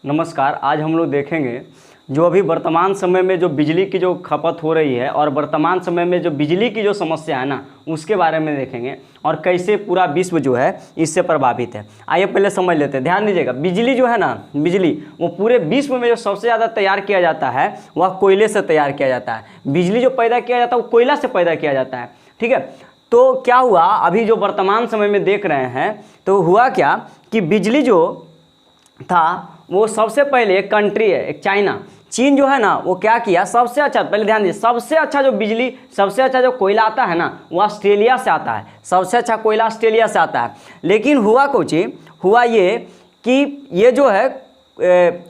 नमस्कार। आज हम लोग देखेंगे जो अभी वर्तमान समय में जो बिजली की जो खपत हो रही है और वर्तमान समय में जो बिजली की जो समस्या है ना उसके बारे में देखेंगे और कैसे पूरा विश्व जो है इससे प्रभावित है। आइए पहले समझ लेते हैं। ध्यान दीजिएगा, बिजली जो है ना, बिजली वो पूरे विश्व में जो सबसे ज़्यादा तैयार किया जाता है वह कोयले से तैयार किया जाता है। बिजली जो पैदा किया जाता है वो कोयला से पैदा किया जाता है। ठीक है, तो क्या हुआ अभी जो वर्तमान समय में देख रहे हैं तो हुआ क्या कि बिजली जो था वो सबसे पहले एक कंट्री है, एक चाइना, चीन जो है ना वो क्या किया, सबसे अच्छा, पहले ध्यान दीजिए, सबसे अच्छा जो बिजली, सबसे अच्छा जो कोयला आता है ना वो ऑस्ट्रेलिया से आता है। सबसे अच्छा कोयला ऑस्ट्रेलिया से आता है। लेकिन हुआ कुछ, हुआ ये कि ये जो है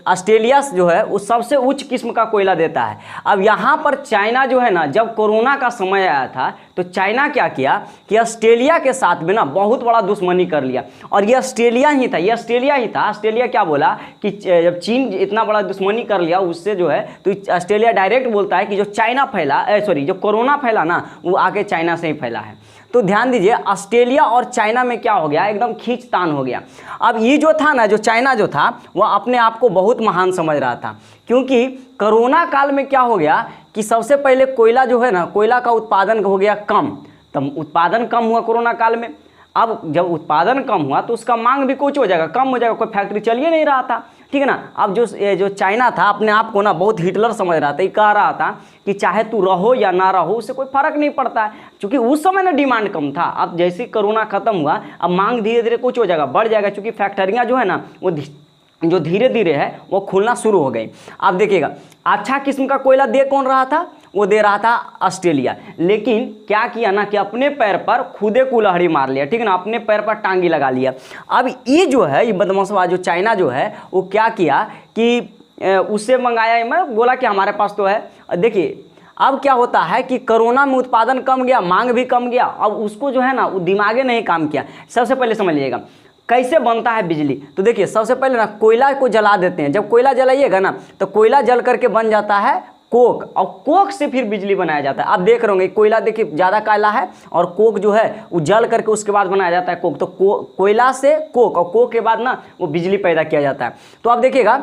ऑस्ट्रेलिया जो है वो सबसे उच्च किस्म का कोयला देता है। अब यहाँ पर चाइना जो है ना, जब कोरोना का समय आया था तो चाइना क्या किया कि ऑस्ट्रेलिया के साथ में ना बहुत बड़ा दुश्मनी कर लिया। और ये ऑस्ट्रेलिया ही था, ये ऑस्ट्रेलिया ही था। ऑस्ट्रेलिया क्या बोला कि जब चीन इतना बड़ा दुश्मनी कर लिया उससे जो है, तो ऑस्ट्रेलिया डायरेक्ट बोलता है कि जो चाइना फैला, जो कोरोना फैला ना वो आके चाइना से ही फैला है। तो ध्यान दीजिए, ऑस्ट्रेलिया और चाइना में क्या हो गया, एकदम खींचतान हो गया। अब ये जो था ना, जो चाइना जो था वह अपने आप को बहुत महान समझ रहा था, क्योंकि कोरोना काल में क्या हो गया कि सबसे पहले कोयला जो है ना, कोयला का उत्पादन हो गया कम। तब उत्पादन कम हुआ कोरोना काल में। अब जब उत्पादन कम हुआ तो उसका मांग भी कुछ हो जाएगा, कम हो जाएगा, कोई फैक्ट्री चल ही नहीं रहा था। ठीक है ना। अब जो चाइना था अपने आप को ना बहुत हिटलर समझ रहा था। ये कह रहा था कि चाहे तू रहो या ना रहो उससे कोई फर्क नहीं पड़ता है, क्योंकि उस समय ना डिमांड कम था। अब जैसे कोरोना खत्म हुआ अब मांग धीरे धीरे कुछ हो जाएगा, बढ़ जाएगा, क्योंकि फैक्ट्रियाँ जो है ना वो जो धीरे धीरे है वो खुलना शुरू हो गई। आप देखिएगा, अच्छा किस्म का कोयला दे कौन रहा था, वो दे रहा था ऑस्ट्रेलिया। लेकिन क्या किया ना कि अपने पैर पर खुदे कुल्हाड़ी मार लिया। ठीक है ना, अपने पैर पर टांगी लगा लिया। अब ये जो है, ये बदमाशवा जो चाइना जो है वो क्या किया कि उससे मंगाया, मैं बोला कि हमारे पास तो है। देखिए अब क्या होता है कि कोरोना में उत्पादन कम गया, मांग भी कम गया। अब उसको जो है ना वो दिमागे नहीं काम किया। सबसे पहले समझ लीजिएगा कैसे बनता है बिजली। तो देखिए सबसे पहले ना कोयला को जला देते हैं। जब कोयला जलाइएगा ना तो कोयला जल करके बन जाता है कोक, और कोक से फिर बिजली बनाया जाता है। आप देख रहे होंगे कोयला देखिए ज़्यादा काला है और कोक जो है वो जल करके उसके बाद बनाया जाता है कोक। तो कोयला से कोक, और कोक के बाद ना वो बिजली पैदा किया जाता है। तो आप देखिएगा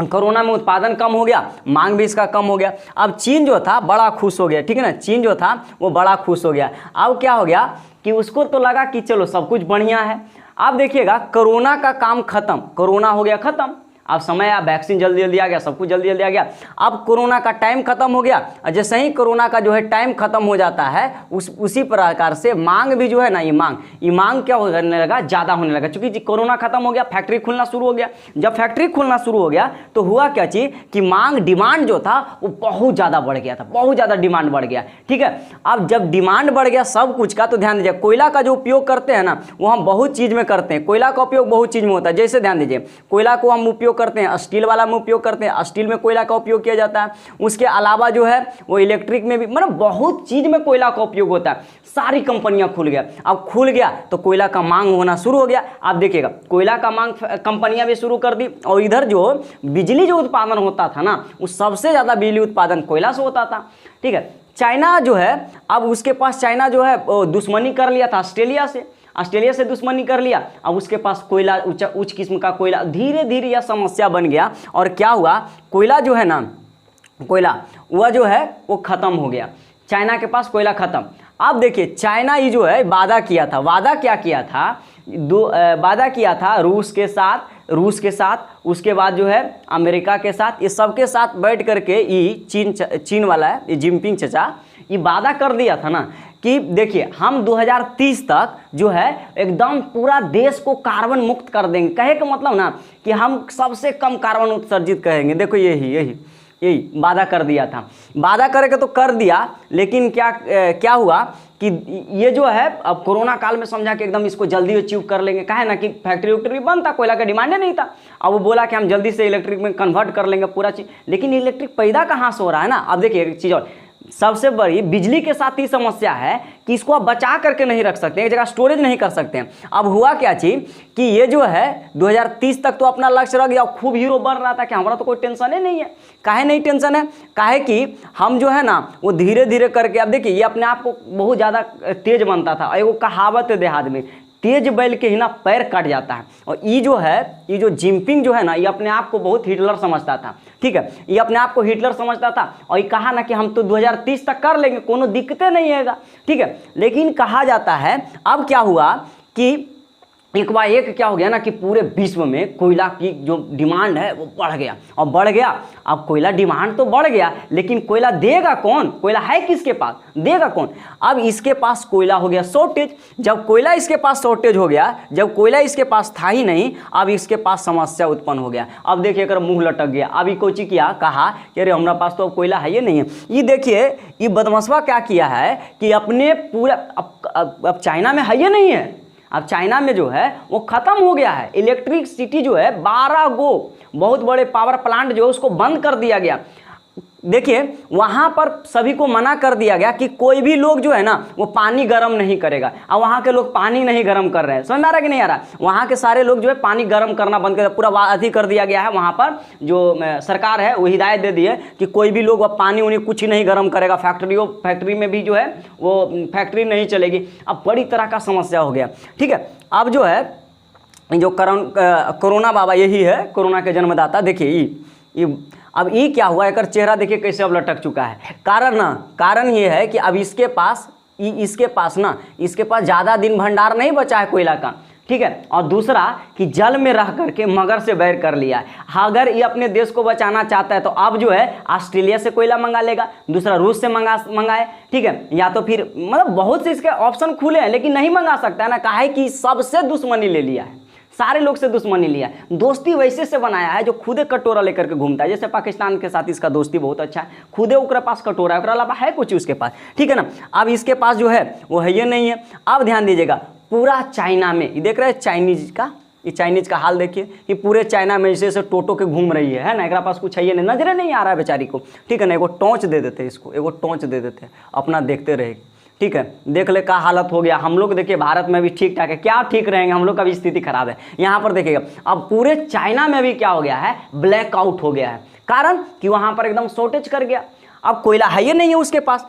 कोरोना में उत्पादन कम हो गया, मांग भी इसका कम हो गया। अब चीन जो था बड़ा खुश हो गया। ठीक है ना, चीन जो था वो बड़ा खुश हो गया। अब क्या हो गया कि उसको तो लगा कि चलो सब कुछ बढ़िया है। आप देखिएगा कोरोना का काम खत्म, कोरोना हो गया खत्म। अब समय आ, वैक्सीन जल्दी जल्दी आ गया, सब कुछ जल्दी जल्दी आ गया। अब कोरोना का टाइम खत्म हो गया, और जैसे ही कोरोना का जो है टाइम खत्म हो जाता है उसी प्रकार से मांग भी जो है ना, ये मांग क्या होने लगा, ज़्यादा होने लगा। क्योंकि कोरोना खत्म हो गया, फैक्ट्री खुलना शुरू हो गया। जब फैक्ट्री खुलना शुरू हो गया तो हुआ क्या चीज़ कि मांग, डिमांड जो था वो बहुत ज़्यादा बढ़ गया था, बहुत ज़्यादा डिमांड बढ़ गया। ठीक है, अब जब डिमांड बढ़ गया सब कुछ का, तो ध्यान दीजिए कोयला का जो उपयोग करते हैं ना वो हम बहुत चीज़ में करते हैं। कोयला का उपयोग बहुत चीज़ में होता है। जैसे ध्यान दीजिए कोयला को हम उपयोग करते हैं, स्टील वाला में उपयोग करते हैं, स्टील में कोयला का उपयोग किया जाता है। उसके अलावा जो है वो इलेक्ट्रिक में भी, मतलब बहुत चीज में कोयला का उपयोग होता है। सारी कंपनियां खुल गया। अब खुल गया तो कोयला का मांग होना शुरू हो गया। आप देखिएगा कोयला का मांग कंपनियां भी शुरू कर दी, और इधर जो बिजली जो उत्पादन होता था ना वो सबसे ज्यादा बिजली उत्पादन कोयला से होता था। ठीक है, चाइना जो है अब उसके पास, चाइना जो है दुश्मनी कर लिया था ऑस्ट्रेलिया से दुश्मनी कर लिया। अब उसके पास कोयला, उच्च किस्म का कोयला, धीरे धीरे यह समस्या बन गया। और क्या हुआ, कोयला जो है ना, कोयला वह जो है वो ख़त्म हो गया। चाइना के पास कोयला ख़त्म। अब देखिए चाइना ही जो है वादा किया था, वादा क्या किया था, वादा किया था रूस के साथ, उसके बाद जो है अमेरिका के साथ, ये सबके साथ बैठ करके ये चीन वाला है, ये जिनपिंग चचा, ये वादा कर दिया था ना कि देखिए हम 2030 तक जो है एकदम पूरा देश को कार्बन मुक्त कर देंगे। कहे का मतलब ना कि हम सबसे कम कार्बन उत्सर्जित करेंगे। देखो यही वादा कर दिया था। वादा करके तो कर दिया, लेकिन क्या हुआ कि ये जो है अब कोरोना काल में समझा कि एकदम इसको जल्दी अचीव कर लेंगे। कहे ना कि फैक्ट्री वैक्ट्री बंद था, कोयला का डिमांड नहीं था। अब वो बोला कि हम जल्दी से इलेक्ट्रिक में कन्वर्ट कर लेंगे पूरा चीज़। लेकिन इलेक्ट्रिक पैदा कहाँ से हो रहा है ना। अब देखिए एक चीज़ और, सबसे बड़ी बिजली के साथ ही समस्या है कि इसको आप बचा करके नहीं रख सकते, एक जगह स्टोरेज नहीं कर सकते हैं। अब हुआ क्या चीज कि ये जो है 2030 तक तो अपना लक्ष्य रख गया, खूब हीरो बन रहा था कि हमारा तो कोई टेंशन ही नहीं है। काहे नहीं टेंशन है, काहे कि हम जो है ना वो धीरे धीरे करके, अब देखिए ये अपने आप को बहुत ज़्यादा तेज बनता था। एगो कहावत है देहात में, तेज बैल के ही ना पैर कट जाता है। और ये जो है, ये जो जिनपिंग जो है ना, ये अपने आप को बहुत हिटलर समझता था, ठीक है, ये अपने आप को हिटलर समझता था और ये कहा ना कि हम तो 2030 तक कर लेंगे, कोनो दिक्कतें नहीं हैगा, ठीक है। लेकिन कहा जाता है अब क्या हुआ कि एक बार एक क्या हो गया ना कि पूरे विश्व में कोयला की जो डिमांड है वो बढ़ गया और बढ़ गया। अब कोयला डिमांड तो बढ़ गया, लेकिन कोयला देगा कौन? कोयला है किसके पास, देगा कौन? अब इसके पास कोयला हो गया शॉर्टेज। जब कोयला इसके पास शॉर्टेज हो गया, जब कोयला इसके पास था ही नहीं, अब इसके पास समस्या उत्पन्न हो गया। अब देखिए अगर मुंह लटक गया। अब ये कोची किया, कहा कि अरे हमारा पास तो अब कोयला है ये नहीं है। ये देखिए ये बदमाशवा क्या किया है कि अपने पूरा अब चाइना में है ये नहीं है, अब चाइना में जो है वो ख़त्म हो गया है। इलेक्ट्रिसिटी जो है 12 गो बहुत बड़े पावर प्लांट जो है उसको बंद कर दिया गया। देखिए वहाँ पर सभी को मना कर दिया गया कि कोई भी लोग जो है ना वो पानी गर्म नहीं करेगा। अब वहाँ के लोग पानी नहीं गर्म कर रहे हैं, समझ में आ रहा है कि नहीं आ रहा? वहाँ के सारे लोग जो है पानी गर्म करना बंद कर, पूरा अथी कर दिया गया है। वहाँ पर जो सरकार है वो हिदायत दे दी है कि कोई भी लोग अब पानी उन्हें कुछ नहीं गर्म करेगा। फैक्ट्री में भी जो है वो फैक्ट्री नहीं चलेगी। अब बड़ी तरह का समस्या हो गया, ठीक है। अब जो है जो कोरोना बाबा यही है, कोरोना के जन्मदाता। देखिए ये अब ये क्या हुआ, एक चेहरा देखिए कैसे अब लटक चुका है। कारण ये है कि अब इसके पास ज़्यादा दिन भंडार नहीं बचा है कोयला का, ठीक है। और दूसरा कि जल में रह करके मगर से बैर कर लिया है। अगर ये अपने देश को बचाना चाहता है तो अब जो है ऑस्ट्रेलिया से कोयला मंगा लेगा, दूसरा रूस से मंगाए, ठीक है, या तो फिर मतलब बहुत से इसके ऑप्शन खुले हैं, लेकिन नहीं मंगा सकता है ना। कहा है कि सबसे दुश्मनी ले लिया है, सारे लोग से दुश्मनी लिया है। दोस्ती वैसे से बनाया है जो खुदे कटोरा लेकर के घूमता है। जैसे पाकिस्तान के साथ इसका दोस्ती बहुत अच्छा है, खुदे उसके पास कटोरा है, उसके अलावा है कुछ उसके पास, ठीक है ना। अब इसके पास जो है वो है ये नहीं है। अब ध्यान दीजिएगा पूरा चाइना में, ये देख रहे हैं चाइनीज का, ये चाइनीज का हाल देखिए कि पूरे चाइना में जैसे टोटो के घूम रही है ना। एक पास कुछ है ये नहीं, नजरे नहीं आ रहा है बेचारी को, ठीक है ना। एगो टॉर्च दे देते इसको, एगो टॉर्च दे देते, अपना देखते रहे, ठीक है। देख ले का हालत हो गया। हम लोग देखिए भारत में भी ठीक ठाक है, क्या ठीक रहेंगे, हम लोग का भी स्थिति खराब है। यहाँ पर देखिएगा अब पूरे चाइना में भी क्या हो गया है, ब्लैकआउट हो गया है। कारण कि वहाँ पर एकदम शॉर्टेज कर गया, अब कोयला है ये नहीं है उसके पास।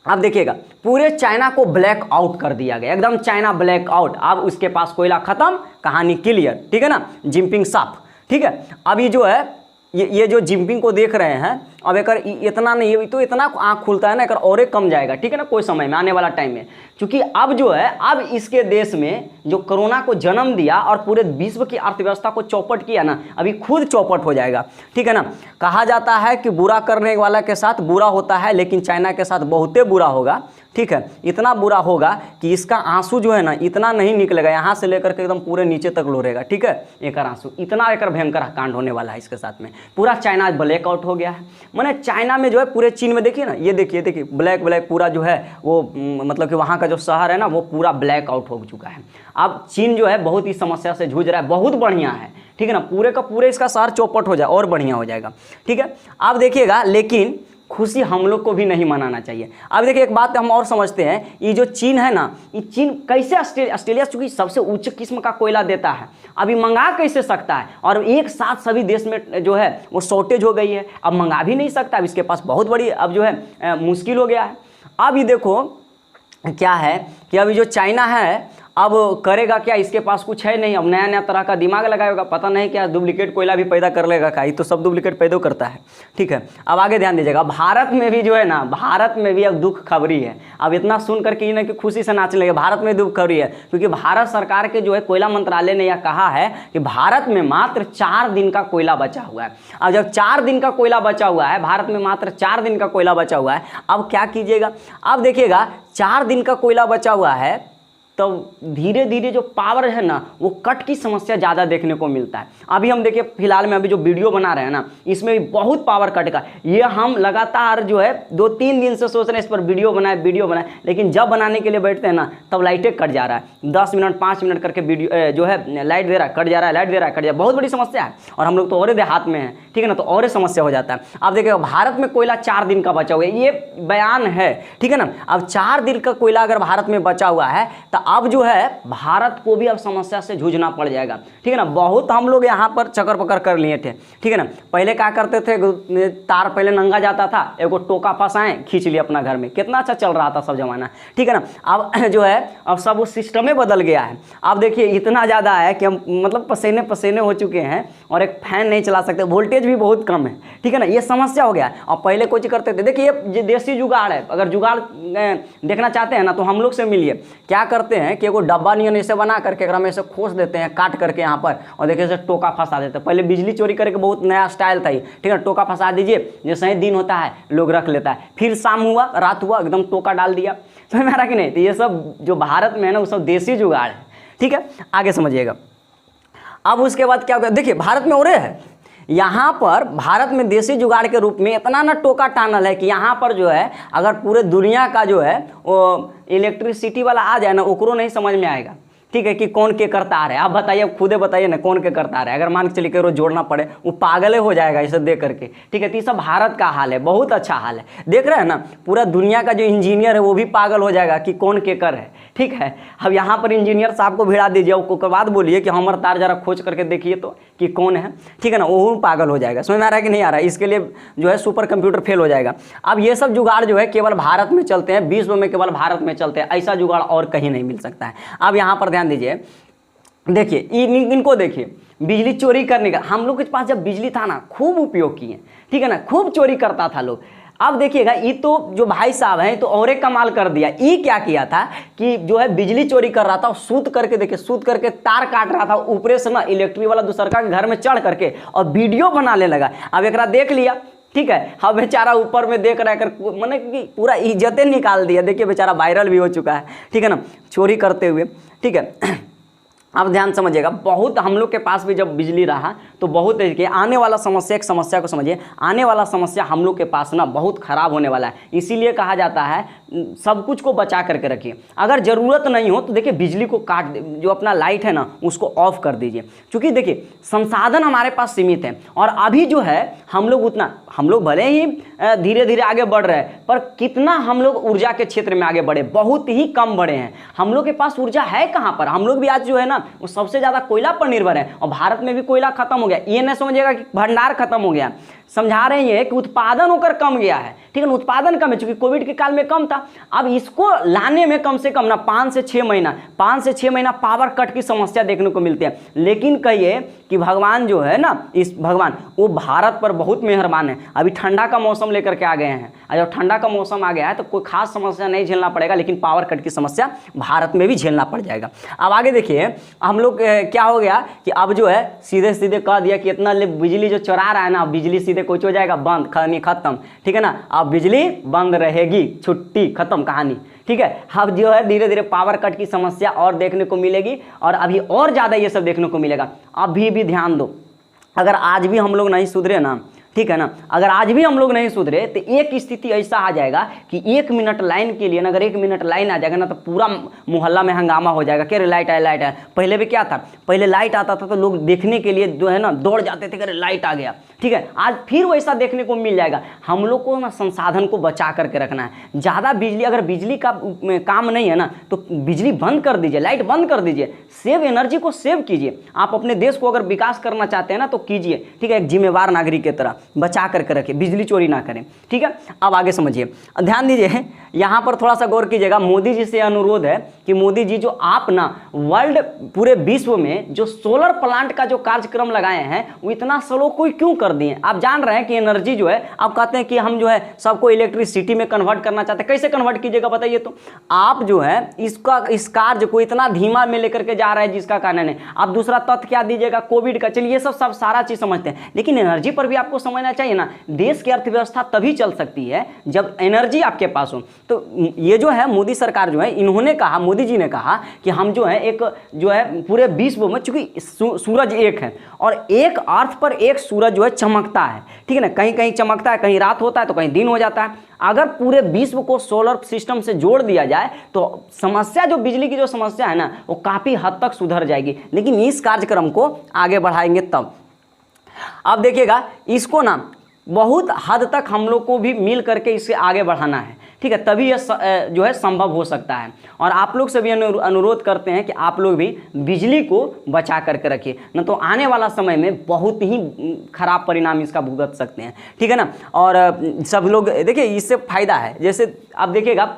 अब देखिएगा पूरे चाइना को ब्लैक आउट कर दिया गया, एकदम चाइना ब्लैक आउट। अब उसके पास कोयला खत्म, कहानी क्लियर, ठीक है ना। जिनपिंग साफ, ठीक है। अभी जो है ये जो जिनपिंग को देख रहे हैं, अब एक इतना नहीं है तो इतना आँख खुलता है ना, एक और कम जाएगा, ठीक है ना, कोई समय में आने वाला टाइम में। क्योंकि अब जो है अब इसके देश में जो कोरोना को जन्म दिया और पूरे विश्व की अर्थव्यवस्था को चौपट किया ना, अभी खुद चौपट हो जाएगा, ठीक है ना। कहा जाता है कि बुरा करने वाला के साथ बुरा होता है, लेकिन चाइना के साथ बहुते बुरा होगा, ठीक है। इतना बुरा होगा कि इसका आंसू जो है ना इतना नहीं निकलेगा, यहाँ से लेकर के एकदम पूरे नीचे तक लोरेगा, ठीक है। एक आंसू इतना एक भयंकर कांड होने वाला है इसके साथ में। पूरा चाइना ब्लैकआउट हो गया है। मैंने चाइना में जो है पूरे चीन में देखिए ना, ये देखिए ब्लैक पूरा जो है वो मतलब कि वहाँ का जो शहर है ना वो पूरा ब्लैकआउट हो चुका है। अब चीन जो है बहुत ही समस्या से जूझ रहा है, बहुत बढ़िया है, ठीक है ना। पूरे का पूरे इसका शहर चौपट हो जाए और बढ़िया हो जाएगा, ठीक है। अब देखिएगा लेकिन खुशी हम लोग को भी नहीं मनाना चाहिए। अब देखिए एक बात हम और समझते हैं, ये जो चीन है ना, ये चीन कैसे ऑस्ट्रेलिया चूंकि सबसे उच्च किस्म का कोयला देता है, अभी मंगा कैसे सकता है? और एक साथ सभी देश में जो है वो शॉर्टेज हो गई है, अब मंगा भी नहीं सकता। अब इसके पास बहुत बड़ी अब जो है मुश्किल हो गया है। अब ये देखो क्या है कि अभी जो चाइना है अब करेगा क्या, इसके पास कुछ है नहीं। अब नया नया तरह का दिमाग लगाएगा, पता नहीं क्या डुप्लीकेट कोयला भी पैदा कर लेगा, का तो सब डुप्लीकेट पैदा करता है, ठीक है। अब आगे ध्यान दीजिएगा, भारत में भी जो है ना, भारत में भी अब दुख खबरी है। अब इतना सुन करके ना कि खुशी से नाचने लगे, भारत में दुख खबरी है, क्योंकि भारत सरकार के जो है कोयला मंत्रालय ने यह कहा है कि भारत में मात्र 4 दिन का कोयला बचा हुआ है। अब जब 4 दिन का कोयला बचा हुआ है, भारत में मात्र 4 दिन का कोयला बचा हुआ है, अब क्या कीजिएगा? अब देखिएगा 4 दिन का कोयला बचा हुआ है तो धीरे धीरे जो पावर है ना वो कट की समस्या ज़्यादा देखने को मिलता है। अभी हम देखिए फिलहाल में अभी जो वीडियो बना रहे हैं ना, इसमें भी बहुत पावर कट का, ये हम लगातार जो है 2-3 दिन से सोच रहे हैं इस पर वीडियो बनाए, लेकिन जब बनाने के लिए बैठते हैं ना तब लाइटें कट जा रहा है। 10 मिनट 5 मिनट करके वीडियो जो है लाइट दे रहा है, कट जा रहा है, लाइट दे रहा है, कट जा रहा है। बहुत बड़ी समस्या है और हम लोग तो और देहात में हैं, ठीक है ना, तो और समस्या हो जाता है। अब देखिए भारत में कोयला 4 दिन का बचा हुआ है, ये बयान है, ठीक है ना। अब 4 दिन का कोयला अगर भारत में बचा हुआ है तो अब जो है भारत को भी अब समस्या से जूझना पड़ जाएगा, ठीक है ना। बहुत हम लोग यहाँ पर चक्कर पकड़ कर लिए थे, ठीक है ना। पहले क्या करते थे, तार पहले नंगा जाता था, एगो टोका फंसाएं खींच लिए अपना घर में, कितना अच्छा चल रहा था सब जमाना, ठीक है ना। अब जो है अब सब वो सिस्टम ही बदल गया है। अब देखिए इतना ज़्यादा है कि हम मतलब पसीने पसीने हो चुके हैं और एक फैन नहीं चला सकते, वोल्टेज भी बहुत कम है, ठीक है ना। ये समस्या हो गया है। और पहले कुछ करते थे, देखिए ये देसी जुगाड़ है, अगर जुगाड़ देखना चाहते हैं ना तो हम लोग से मिलिए। क्या करते हैं कि एगो डब्बा नियन ऐसे बना करके एकरा में ऐसे खोस देते हैं काट करके यहाँ पर, और देखिए ऐसे टोका फंसा देते हैं। पहले बिजली चोरी करके बहुत नया स्टाइल था ये, ठीक है। टोका फंसा दीजिए, जैसे ही दिन होता है लोग रख लेता है, फिर शाम हुआ रात हुआ एकदम टोका डाल दिया, समझ में आ रहा कि नहीं। तो ये सब जो भारत में है ना वो सब देसी जुगाड़ है, ठीक है। आगे समझिएगा। अब उसके बाद क्या होगा, देखिए भारत में हो रहे हैं, यहाँ पर भारत में देसी जुगाड़ के रूप में इतना ना टोका टानल है कि यहाँ पर जो है अगर पूरे दुनिया का जो है वो इलेक्ट्रिसिटी वाला आ जाए ना, ओकरो नहीं समझ में आएगा, ठीक है, कि कौन के करता आ रहा है। आप बताइए, खुदे बताइए ना कौन के करता आ रहा है। अगर मान के चलिए रोज जोड़ना पड़े वो पागल हो जाएगा इसे देख करके, ठीक है। तो ये सब भारत का हाल है, बहुत अच्छा हाल है, देख रहे हैं ना। पूरा दुनिया का जो इंजीनियर है वो भी पागल हो जाएगा कि कौन के कर है, ठीक है। अब यहाँ पर इंजीनियर साहब को भिड़ा दीजिए, उसके बाद बोलिए कि हमारा तार जरा खोज करके देखिए तो कि कौन है, ठीक है ना। वो पागल हो जाएगा, समझ में आ रहा है कि नहीं आ रहा है। इसके लिए जो है सुपर कंप्यूटर फेल हो जाएगा। अब ये सब जुगाड़ जो है केवल भारत में चलते हैं, विश्व में केवल भारत में चलते हैं, ऐसा जुगाड़ और कहीं नहीं मिल सकता है। अब यहाँ पर ध्यान दीजिए, देखिए इनको देखिए, बिजली चोरी करने का, हम लोग के पास जब बिजली था ना खूब उपयोग किए, ठीक है ना, खूब चोरी करता था लोग। अब देखिएगा ये तो जो भाई साहब हैं तो और एक कमाल कर दिया। ये क्या किया था कि जो है बिजली चोरी कर रहा था, सूत करके, देखिए सूत करके तार काट रहा था ऊपरे से ना, इलेक्ट्रिक वाला दूसरका के घर में चढ़ करके और वीडियो बनाने लगा। अब एक देख लिया, ठीक है। अब बेचारा ऊपर में देख रहा कर, मैंने कि पूरा इज्जतें निकाल दिया। देखिए बेचारा वायरल भी हो चुका है, ठीक है ना, चोरी करते हुए, ठीक है। अब ध्यान समझिएगा, बहुत हम लोग के पास भी जब बिजली रहा तो बहुत देखिए आने वाला समस्या, एक समस्या को समझिए, आने वाला समस्या हम लोग के पास ना बहुत खराब होने वाला है। इसीलिए कहा जाता है सब कुछ को बचा करके रखिए। अगर ज़रूरत नहीं हो तो देखिए बिजली को काट, जो अपना लाइट है ना उसको ऑफ कर दीजिए, क्योंकि देखिए संसाधन हमारे पास सीमित है। और अभी जो है हम लोग भले ही धीरे धीरे आगे बढ़ रहे हैं, पर कितना हम लोग ऊर्जा के क्षेत्र में आगे बढ़े, बहुत ही कम बढ़े हैं। हम लोग के पास ऊर्जा है कहाँ पर, हम लोग भी आज जो है ना वो सबसे ज़्यादा कोयला पर निर्भर है, और भारत में भी कोयला खत्म हो गया। ये नहीं समझिएगा कि भंडार खत्म हो गया, समझा रहे हैं कि उत्पादन होकर कम गया है, ठीक है ना। उत्पादन कम है क्योंकि कोविड के काल में कम था। अब इसको लाने में कम से कम ना 5 से 6 महीना पावर कट की समस्या देखने को मिलती है। लेकिन कहिए कि भगवान जो है ना, इस भगवान वो भारत पर बहुत मेहरबान है। अभी ठंडा का मौसम लेकर के आ गए हैं, और जब ठंडा का मौसम आ गया है तो कोई खास समस्या नहीं झेलना पड़ेगा, लेकिन पावर कट की समस्या भारत में भी झेलना पड़ जाएगा। अब आगे देखिए, हम लोग क्या हो गया कि अब जो है सीधे सीधे कह दिया कि इतना बिजली जो चुरा रहा है ना, बिजली सीधे कुछ हो जाएगा बंद, कहानी खत्म, ठीक है ना। अब बिजली बंद रहेगी, छुट्टी खत्म कहानी, ठीक है। अब जो है धीरे धीरे पावर कट की समस्या और देखने को मिलेगी, और अभी और ज़्यादा ये सब देखने को मिलेगा। अभी भी ध्यान दो, अगर आज भी हम लोग नहीं सुधरे ना, ठीक है ना, अगर आज भी हम लोग नहीं सुधरे तो एक स्थिति ऐसा आ जाएगा कि 1 मिनट लाइन के लिए ना, अगर 1 मिनट लाइन आ जाएगा ना तो पूरा मोहल्ला में हंगामा हो जाएगा कि अरे लाइट आया। पहले भी क्या था, पहले लाइट आता था तो लोग देखने के लिए जो है ना दौड़ जाते थे कि अरे लाइट आ गया, ठीक है। आज फिर वैसा देखने को मिल जाएगा। हम लोग को ना संसाधन को बचा करके रखना है। ज़्यादा बिजली, अगर बिजली का काम नहीं है ना तो बिजली बंद कर दीजिए, लाइट बंद कर दीजिए, सेव एनर्जी को सेव कीजिए। आप अपने देश को अगर विकास करना चाहते हैं ना तो कीजिए, ठीक है, एक जिम्मेवार नागरिक की तरह बचा करके रखें, बिजली चोरी ना करें, ठीक है। अब आगे समझिए, ध्यान दीजिए, यहाँ पर थोड़ा सा गौर कीजिएगा। मोदी जी से अनुरोध है कि मोदी जी जो आप ना वर्ल्ड पूरे विश्व में जो सोलर प्लांट का जो कार्यक्रम लगाए हैं वो इतना स्लो कोई क्यों कर दिए। आप जान रहे हैं कि एनर्जी जो है, आप कहते हैं कि हम जो है सबको इलेक्ट्रिसिटी में कन्वर्ट करना चाहते हैं, कैसे कन्वर्ट कीजिएगा बताइए। तो आप जो है इस कार्य को इतना धीमा में लेकर के जा रहे हैं जिसका कारण है। आप दूसरा तथ्य क्या दीजिएगा, कोविड का, चलिए सब सारा चीज समझते हैं, लेकिन एनर्जी पर भी आपको समझना चाहिए ना। देश की अर्थव्यवस्था तभी चल सकती है जब एनर्जी आपके पास हो। तो ये जो है मोदी सरकार जो है, इन्होंने कहा, मोदी जी ने कहा कि हम जो है एक जो है पूरे विश्व में, चूंकि सूरज एक है और एक अर्थ पर एक सूरज जो है चमकता है, ठीक है ना, कहीं कहीं चमकता है, कहीं रात होता है तो कहीं दिन हो जाता है। अगर पूरे विश्व को सोलर सिस्टम से जोड़ दिया जाए तो समस्या, जो बिजली की जो समस्या है ना, वो काफी हद तक सुधर जाएगी। लेकिन इस कार्यक्रम को आगे बढ़ाएंगे तब। अब देखिएगा, इसको ना बहुत हद तक हम लोग को भी मिल करके इसे आगे बढ़ाना है, ठीक है, तभी यह जो है संभव हो सकता है। और आप लोग से भी अनुरोध करते हैं कि आप लोग भी बिजली को बचा करके रखिए, न तो आने वाला समय में बहुत ही खराब परिणाम इसका भुगत सकते हैं, ठीक है ना। और सब लोग देखिए इससे फ़ायदा है, जैसे आप देखिएगा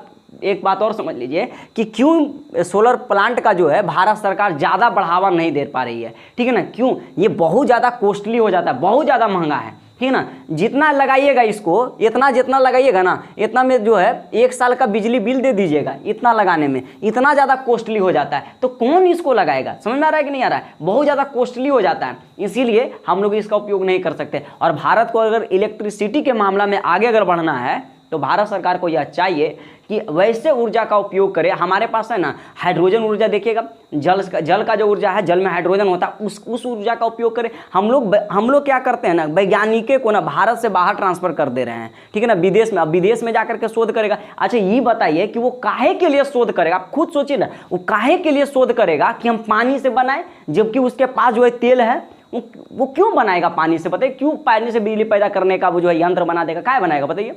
एक बात और समझ लीजिए कि क्यों सोलर प्लांट का जो है भारत सरकार ज़्यादा बढ़ावा नहीं दे पा रही है, ठीक है ना। क्यों? ये बहुत ज़्यादा कॉस्टली हो जाता है, बहुत ज़्यादा महंगा है, ठीक है ना। जितना लगाइएगा इसको, जितना लगाइएगा ना, इतना में जो है 1 साल का बिजली बिल दे दीजिएगा, इतना लगाने में इतना ज़्यादा कॉस्टली हो जाता है, तो कौन इसको लगाएगा? समझ में आ रहा है कि नहीं आ रहा है? बहुत ज़्यादा कॉस्टली हो जाता है, इसीलिए हम लोग इसका उपयोग नहीं कर सकते। और भारत को अगर इलेक्ट्रिसिटी के मामला में आगे अगर बढ़ना है तो भारत सरकार को यह चाहिए कि वैसे ऊर्जा का उपयोग करें। हमारे पास है ना हाइड्रोजन ऊर्जा, देखिएगा जल का जो ऊर्जा है, जल में हाइड्रोजन होता है, उस ऊर्जा का उपयोग करें। हम लोग क्या करते हैं ना, वैज्ञानिकों को ना भारत से बाहर ट्रांसफर कर दे रहे हैं, ठीक है ना, विदेश में। अब विदेश में जाकर के शोध करेगा। अच्छा ये बताइए कि वो काहे के लिए शोध करेगा? आप खुद सोचिए ना, वो काहे के लिए शोध करेगा कि हम पानी से बनाए, जबकि उसके पास जो है तेल है। वो क्यों बनाएगा पानी से? बताइए, क्यों पानी से बिजली पैदा करने का वो जो है यंत्र बना देगा? क्या बनाएगा बताइए?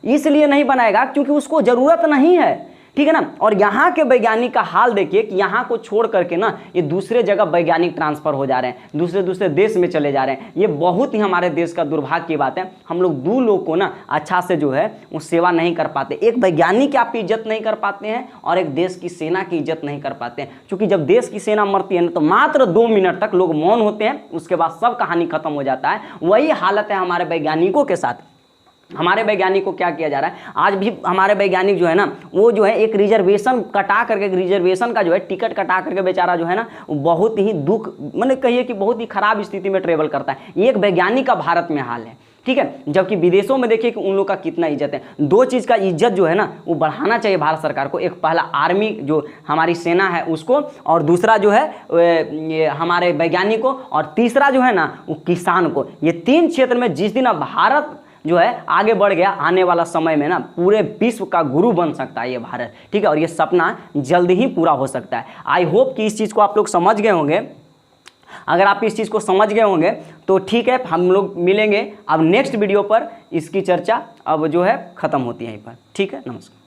इसलिए नहीं बनाएगा क्योंकि उसको जरूरत नहीं है, ठीक है ना। और यहाँ के वैज्ञानिक का हाल देखिए कि यहाँ को छोड़ करके ना ये दूसरे जगह वैज्ञानिक ट्रांसफर हो जा रहे हैं, दूसरे देश में चले जा रहे हैं। ये बहुत ही हमारे देश का दुर्भाग्य की बात है। हम लोग 2 लोग को ना अच्छा से जो है वो सेवा नहीं कर पाते। एक वैज्ञानिक की आप इज्जत नहीं कर पाते हैं और एक देश की सेना की इज्जत नहीं कर पाते हैं। क्योंकि जब देश की सेना मरती है ना तो मात्र 2 मिनट तक लोग मौन होते हैं, उसके बाद सब कहानी खत्म हो जाता है। वही हालत है हमारे वैज्ञानिकों के साथ। हमारे वैज्ञानिक को क्या किया जा रहा है? आज भी हमारे वैज्ञानिक जो है ना, वो जो है एक रिजर्वेशन कटा करके, रिजर्वेशन का जो है टिकट कटा करके बेचारा जो है ना बहुत ही दुख, मतलब कहिए कि बहुत ही खराब स्थिति में ट्रेवल करता है। एक वैज्ञानिक का भारत में हाल है, ठीक है। जबकि विदेशों में देखिए कि उन लोग का कितना इज्जत है। 2 चीज़ का इज्जत जो है ना वो बढ़ाना चाहिए भारत सरकार को। एक पहला आर्मी जो हमारी सेना है उसको, और दूसरा जो है ये हमारे वैज्ञानिक को, और तीसरा जो है ना वो किसान को। ये 3 क्षेत्र में जिस दिन अब भारत जो है आगे बढ़ गया, आने वाला समय में ना पूरे विश्व का गुरु बन सकता है ये भारत, ठीक है। और ये सपना जल्द ही पूरा हो सकता है। आई होप कि इस चीज़ को आप लोग समझ गए होंगे। अगर आप इस चीज़ को समझ गए होंगे तो ठीक है, हम लोग मिलेंगे अब नेक्स्ट वीडियो पर। इसकी चर्चा अब जो है ख़त्म होती है यहीं पर, ठीक है। नमस्कार।